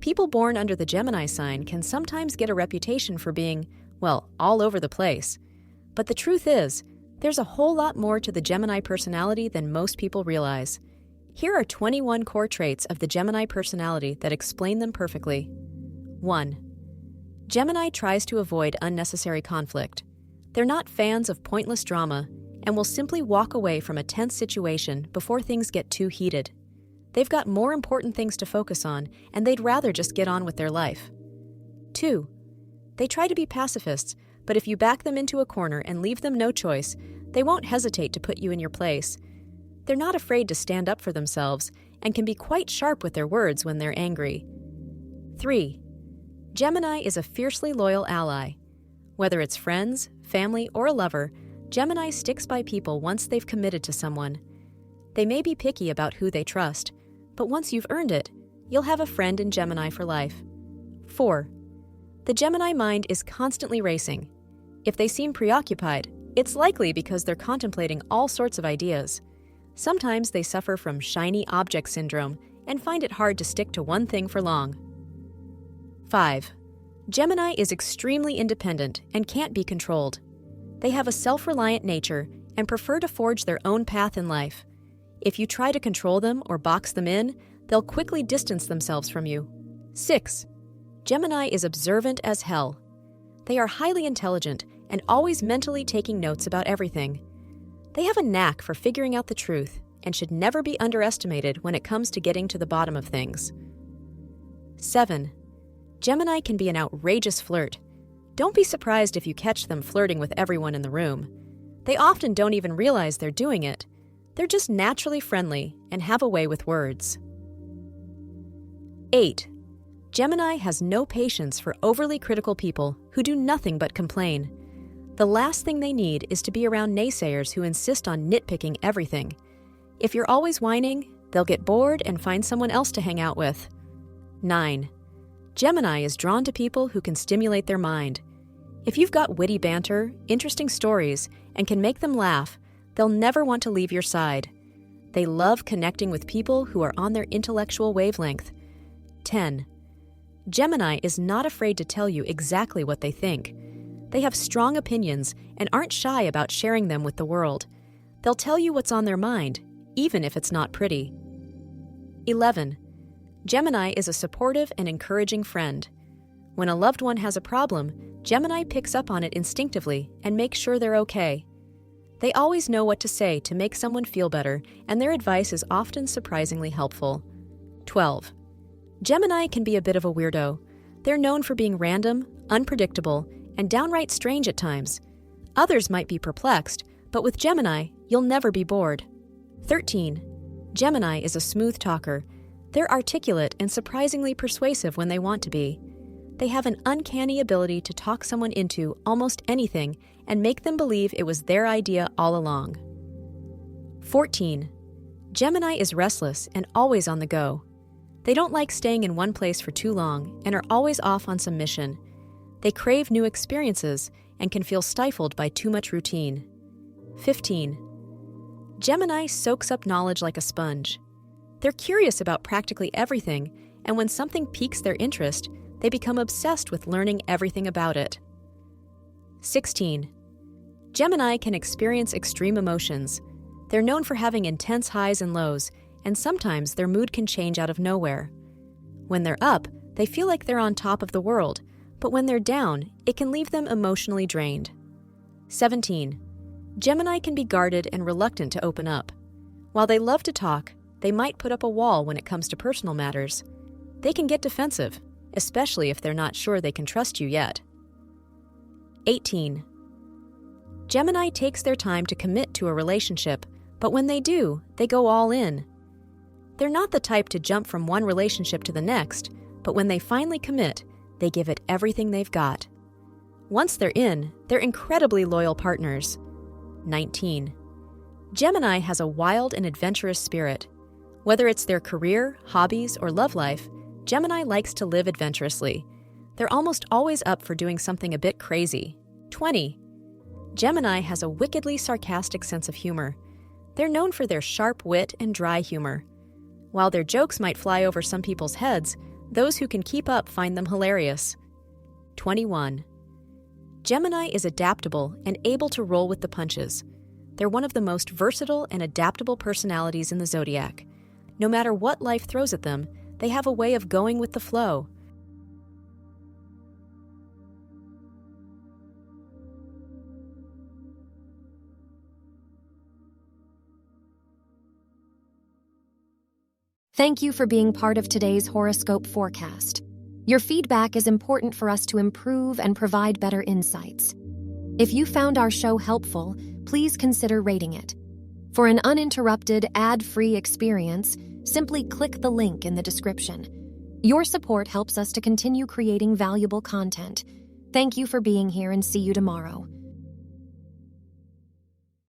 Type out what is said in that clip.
People born under the Gemini sign can sometimes get a reputation for being, well, all over the place. But the truth is, there's a whole lot more to the Gemini personality than most people realize. Here are 21 core traits of the Gemini personality that explain them perfectly. 1. Gemini tries to avoid unnecessary conflict. They're not fans of pointless drama and will simply walk away from a tense situation before things get too heated. They've got more important things to focus on, and they'd rather just get on with their life. 2. They try to be pacifists, but if you back them into a corner and leave them no choice, they won't hesitate to put you in your place. They're not afraid to stand up for themselves and can be quite sharp with their words when they're angry. 3. Gemini is a fiercely loyal ally. Whether it's friends, family, or a lover, Gemini sticks by people once they've committed to someone. They may be picky about who they trust, but once you've earned it, you'll have a friend in Gemini for life. 4. The Gemini mind is constantly racing. If they seem preoccupied, it's likely because they're contemplating all sorts of ideas. Sometimes they suffer from shiny object syndrome and find it hard to stick to one thing for long. 5. Gemini is extremely independent and can't be controlled. They have a self-reliant nature and prefer to forge their own path in life. If you try to control them or box them in, they'll quickly distance themselves from you. 6. Gemini is observant as hell. They are highly intelligent and always mentally taking notes about everything. They have a knack for figuring out the truth and should never be underestimated when it comes to getting to the bottom of things. 7. Gemini can be an outrageous flirt. Don't be surprised if you catch them flirting with everyone in the room. They often don't even realize they're doing it. They're just naturally friendly and have a way with words. 8. Gemini has no patience for overly critical people who do nothing but complain. The last thing they need is to be around naysayers who insist on nitpicking everything. If you're always whining, they'll get bored and find someone else to hang out with. 9. Gemini is drawn to people who can stimulate their mind. If you've got witty banter, interesting stories, and can make them laugh, they'll never want to leave your side. They love connecting with people who are on their intellectual wavelength. 10. Gemini is not afraid to tell you exactly what they think. They have strong opinions and aren't shy about sharing them with the world. They'll tell you what's on their mind, even if it's not pretty. 11. Gemini is a supportive and encouraging friend. When a loved one has a problem, Gemini picks up on it instinctively and makes sure they're okay. They always know what to say to make someone feel better, and their advice is often surprisingly helpful. 12. Gemini can be a bit of a weirdo. They're known for being random, unpredictable, and downright strange at times. Others might be perplexed, but with Gemini, you'll never be bored. 13. Gemini is a smooth talker. They're articulate and surprisingly persuasive when they want to be. They have an uncanny ability to talk someone into almost anything and make them believe it was their idea all along. 14. Gemini is restless and always on the go. They don't like staying in one place for too long and are always off on some mission. They crave new experiences and can feel stifled by too much routine. 15. Gemini soaks up knowledge like a sponge. They're curious about practically everything, and when something piques their interest, they become obsessed with learning everything about it. 16. Gemini can experience extreme emotions. They're known for having intense highs and lows, and sometimes their mood can change out of nowhere. When they're up, they feel like they're on top of the world, but when they're down, it can leave them emotionally drained. 17. Gemini can be guarded and reluctant to open up. While they love to talk, they might put up a wall when it comes to personal matters. They can get defensive, especially if they're not sure they can trust you yet. 18. Gemini takes their time to commit to a relationship, but when they do, they go all in. They're not the type to jump from one relationship to the next, but when they finally commit, they give it everything they've got. Once they're in, they're incredibly loyal partners. 19. Gemini has a wild and adventurous spirit. Whether it's their career, hobbies, or love life, Gemini likes to live adventurously. They're almost always up for doing something a bit crazy. 20. Gemini has a wickedly sarcastic sense of humor. They're known for their sharp wit and dry humor. While their jokes might fly over some people's heads, Those who can keep up find them hilarious. 21. Gemini is adaptable and able to roll with the punches. They're one of the most versatile and adaptable personalities in the zodiac. No matter what life throws at them, they have a way of going with the flow. Thank you for being part of today's horoscope forecast. Your feedback is important for us to improve and provide better insights. If you found our show helpful, please consider rating it. For an uninterrupted, ad-free experience, simply click the link in the description. Your support helps us to continue creating valuable content. Thank you for being here and see you tomorrow.